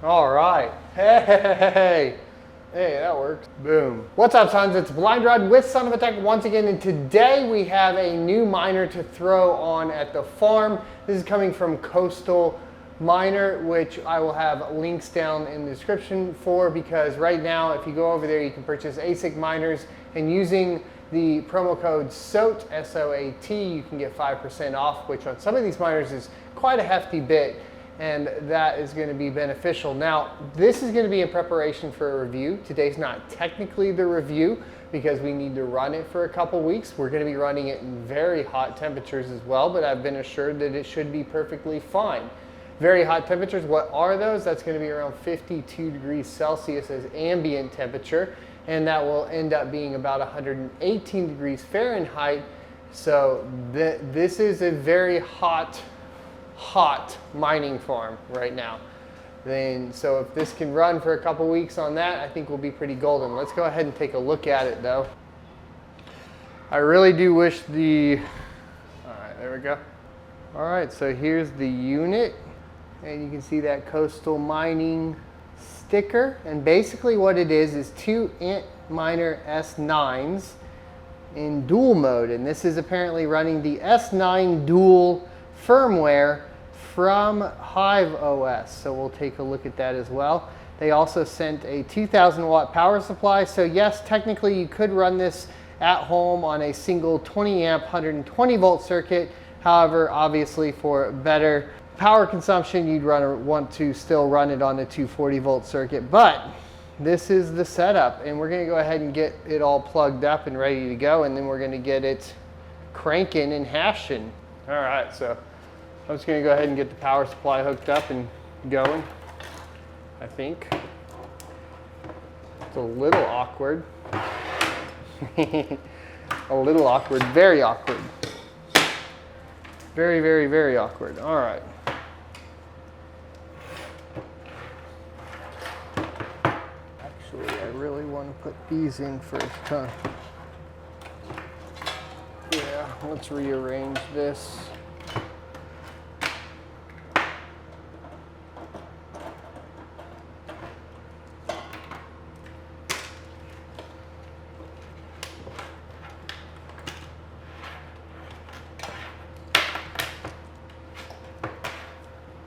All right. Hey, that works. Boom. What's up, sons? It's Blind Rod with Son of a Tech once again, and today we have a new miner to throw on at the farm. This is coming from Coastal Miner, which I will have links down in the description for, because right now, if you go over there, you can purchase ASIC miners, and using the promo code SOAT, S-O-A-T, you can get 5% off, which on some of these miners is quite a hefty bit, and that is going to be beneficial. Now, this is going to be in preparation for a review. Today's not technically the review because we need to run it for a couple weeks. We're going to be running it in very hot temperatures as well, but I've been assured that it should be perfectly fine. Very hot temperatures, what are those? That's going to be around 52 degrees Celsius as ambient temperature, and that will end up being about 118 degrees Fahrenheit. So this is a very hot mining farm right now. So if this can run for a couple weeks on that, I think we'll be pretty golden. Let's go ahead and take a look at it though. I really do wish all right, there we go. All right, so here's the unit, and you can see that Coastal Mining sticker, and basically what it is two Antminer S9s in dual mode, and this is apparently running the S9 dual firmware from Hive OS, so we'll take a look at that as well. They also sent a 2,000 watt power supply, so yes, technically you could run this at home on a single 20 amp 120 volt circuit. However, obviously for better power consumption, you'd want to still run it on a 240 volt circuit, but this is the setup, and we're going to go ahead and get it all plugged up and ready to go, and then we're going to get it cranking and hashing. All right, so I'm just going to go ahead and get the power supply hooked up and going, I think. It's a little awkward. A little awkward, very awkward. Very, very, very awkward. All right. Actually, I really want to put these in first, huh? Yeah, let's rearrange this.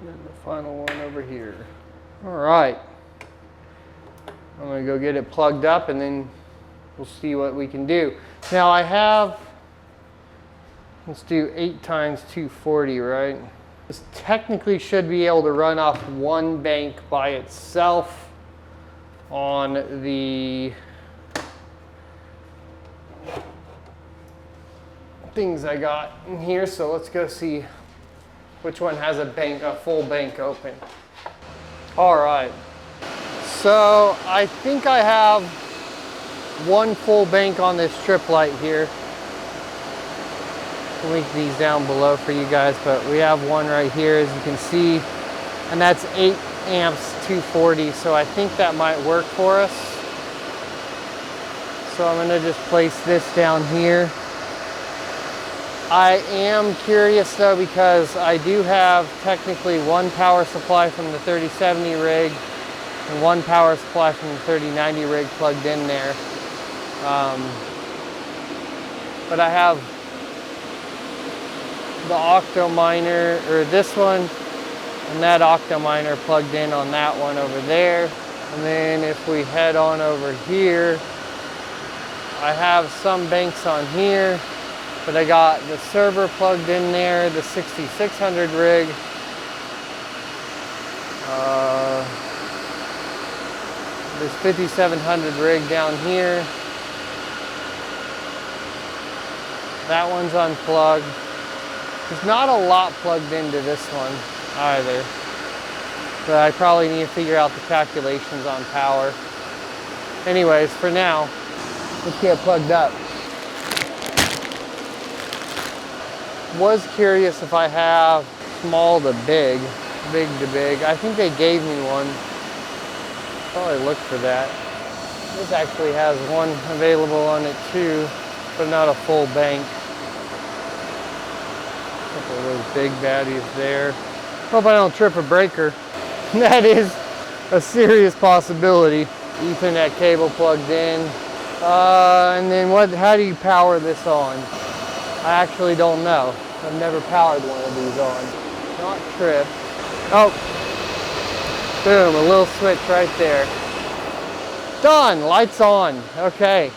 And the final one over here. All right. I'm going to go get it plugged up, and then we'll see what we can do. Now I have, let's do 8 times 240, right? This technically should be able to run off one bank by itself on the things I got in here. So let's go see which one has a full bank open. All right. So I think I have one full bank on this strip light here. I'll link these down below for you guys, but we have one right here, as you can see, and that's 8 amps 240, so I think that might work for us. So I'm going to just place this down here. I am curious though, because I do have technically one power supply from the 3070 rig and one power supply from the 3090 rig plugged in there. But I have the Octo miner, or this one, and that Octo miner plugged in on that one over there. And then if we head on over here, I have some banks on here, but I got the server plugged in there, the 6600 rig. This 5700 rig down here. That one's unplugged. There's not a lot plugged into this one either, but I probably need to figure out the calculations on power. Anyways, for now, let's get plugged up. Was curious if I have small to big, big to big. I think they gave me one. Probably look for that. This actually has one available on it too, but not a full bank. A couple of those big baddies there. Hope I don't trip a breaker. That is a serious possibility. Ethernet cable plugged in. And then how do you power this on? I actually don't know. I've never powered one of these on. Not trip. Oh, boom, a little switch right there. Done, lights on. Okay.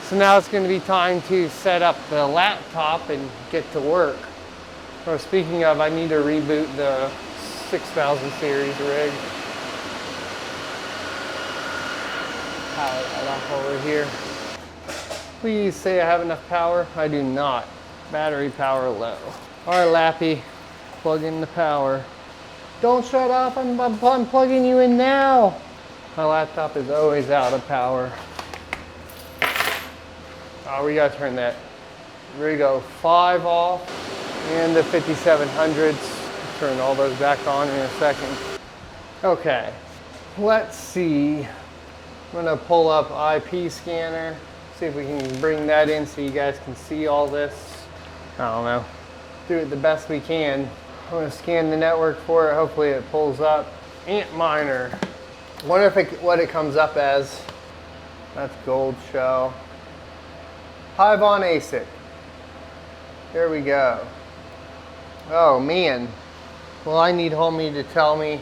So now it's going to be time to set up the laptop and get to work. Well, speaking of, I need to reboot the 6000 series rig. Power that off over here. Please say I have enough power. I do not. Battery power low. All right, Lappy, plug in the power. Don't shut off, I'm plugging you in now. My laptop is always out of power. Oh, we gotta turn that. There we go, 5 off. And the 5700s. Turn all those back on in a second. Okay, let's see. I'm gonna pull up IP scanner. See if we can bring that in so you guys can see all this. I don't know. Do it the best we can. I'm gonna scan the network for it. Hopefully it pulls up. Antminer. Wonder if what it comes up as. That's gold shell. Hive on ASIC. There we go. Oh man. Well, I need homie to tell me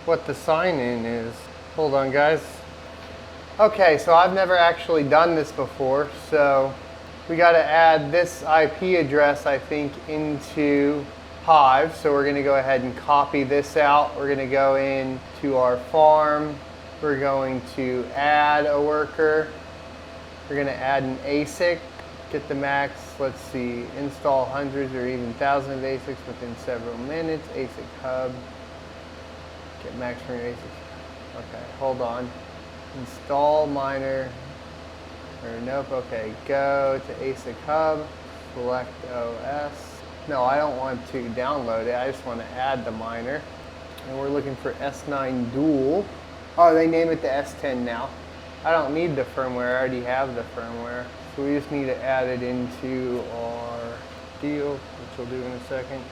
what the sign in is. Hold on, guys. Okay, so I've never actually done this before, so we got to add this IP address, I think, into Hive. So we're going to go ahead and copy this out. We're going to go into our farm. We're going to add a worker. We're going to add an ASIC. Get the max, let's see, install hundreds or even thousands of ASICs within several minutes. ASIC hub. Get max from your ASIC. Okay, hold on. Install miner, or nope, okay, go to ASIC hub, select OS. No, I don't want to download it, I just want to add the miner. And we're looking for S9 dual. Oh, they name it the S10 now. I don't need the firmware, I already have the firmware. So we just need to add it into our deal, which we'll do in a second.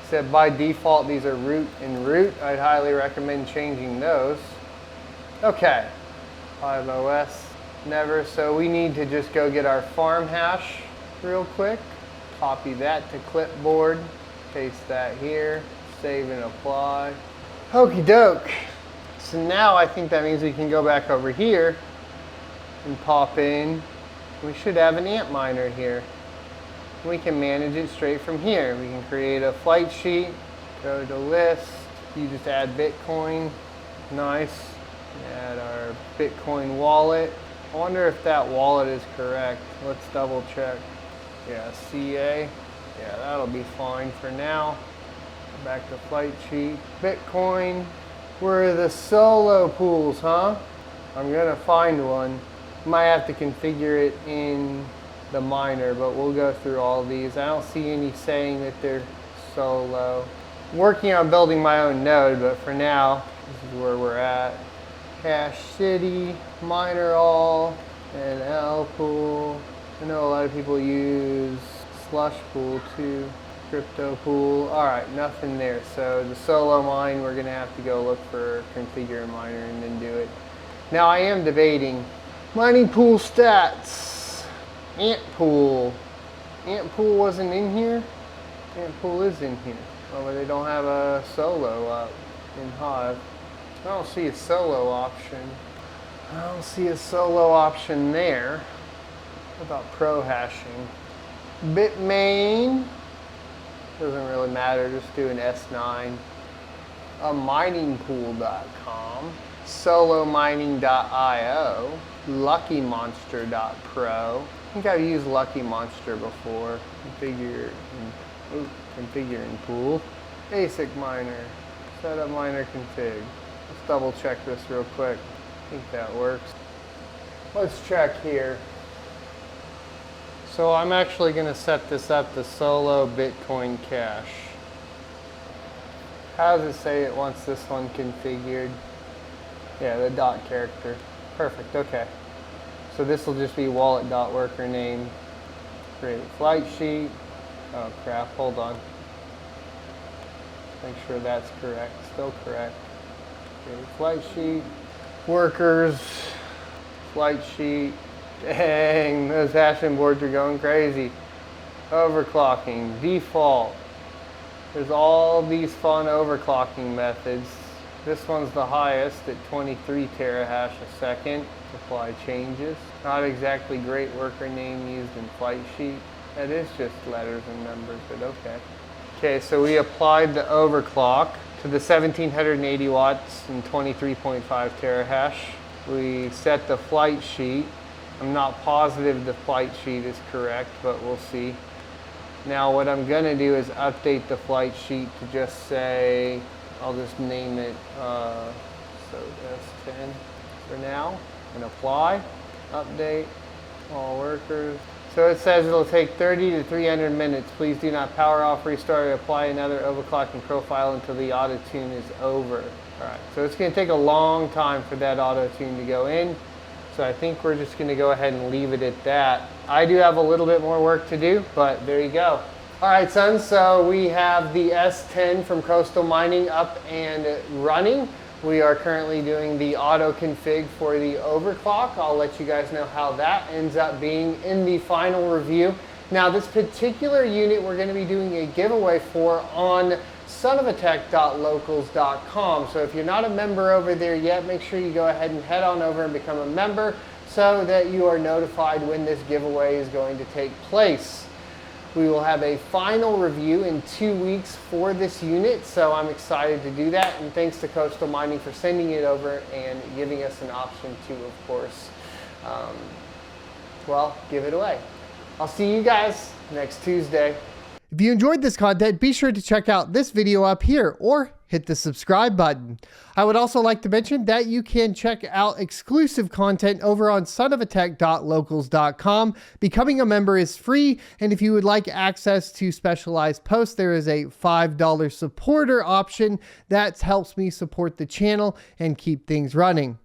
Said by default these are root and root. I'd highly recommend changing those. Okay, Hive OS, never. So we need to just go get our farm hash real quick. Copy that to clipboard, paste that here, save and apply. Okie doke. So now I think that means we can go back over here and pop in. We should have an Antminer here. We can manage it straight from here. We can create a flight sheet, go to list, you just add Bitcoin, nice. Add our Bitcoin wallet. I wonder if that wallet is correct. Let's double check. Yeah, CA. Yeah, that'll be fine for now. Back to flight sheet. Bitcoin. Where are the solo pools, huh? I'm gonna find one. Might have to configure it in the miner, but we'll go through all these. I don't see any saying that they're solo. I'm working on building my own node, but for now, this is where we're at. Cache City, miner all, and L pool. I know a lot of people use slush pool too, crypto pool. All right, nothing there. So the solo mine, we're gonna have to go look for configure a miner and then do it. Now I am debating mining pool stats. Ant pool. Ant pool wasn't in here. Ant pool is in here. Oh, but they don't have a solo up in Hive. I don't see a solo option. I don't see a solo option there. What about pro hashing? Bitmain. Doesn't really matter, just do an S9. Miningpool.com. Solomining.io. LuckyMonster.pro. I think I've used Lucky Monster before. Configure in pool. Basic miner. Setup miner config. Let's double check this real quick. I think that works. Let's check here. So I'm actually going to set this up to solo Bitcoin Cash. How does it say it wants this one configured? Yeah, the dot character. Perfect, okay. So this will just be wallet.worker name. Create flight sheet. Oh crap, hold on. Make sure that's correct, still correct. Okay, flight sheet, workers, flight sheet. Dang, those hashing boards are going crazy. Overclocking, default. There's all these fun overclocking methods. This one's the highest at 23 terahash a second. Apply changes. Not exactly great worker name used in flight sheet. That is just letters and numbers, but okay. Okay, so we applied the overclock to the 1780 watts and 23.5 terahash. We set the flight sheet. I'm not positive the flight sheet is correct, but we'll see. Now what I'm gonna do is update the flight sheet to just say, I'll just name it, so S10 for now, and apply, update, all workers. So it says it'll take 30 to 300 minutes. Please do not power off, restart, or apply another overclocking profile until the auto tune is over. All right, so it's gonna take a long time for that auto tune to go in. So I think we're just gonna go ahead and leave it at that. I do have a little bit more work to do, but there you go. All right, son, so we have the S10 from Coastal Mining up and running. We are currently doing the auto config for the overclock. I'll let you guys know how that ends up being in the final review. Now, this particular unit we're gonna be doing a giveaway for on sonofatech.locals.com. So if you're not a member over there yet, make sure you go ahead and head on over and become a member so that you are notified when this giveaway is going to take place. We will have a final review in 2 weeks for this unit, so I'm excited to do that. And thanks to Coastal Mining for sending it over and giving us an option to, of course, well, give it away. I'll see you guys next Tuesday. If you enjoyed this content, be sure to check out this video up here or hit the subscribe button. I would also like to mention that you can check out exclusive content over on sonofatech.locals.com. Becoming a member is free, and if you would like access to specialized posts, there is a $5 supporter option that helps me support the channel and keep things running.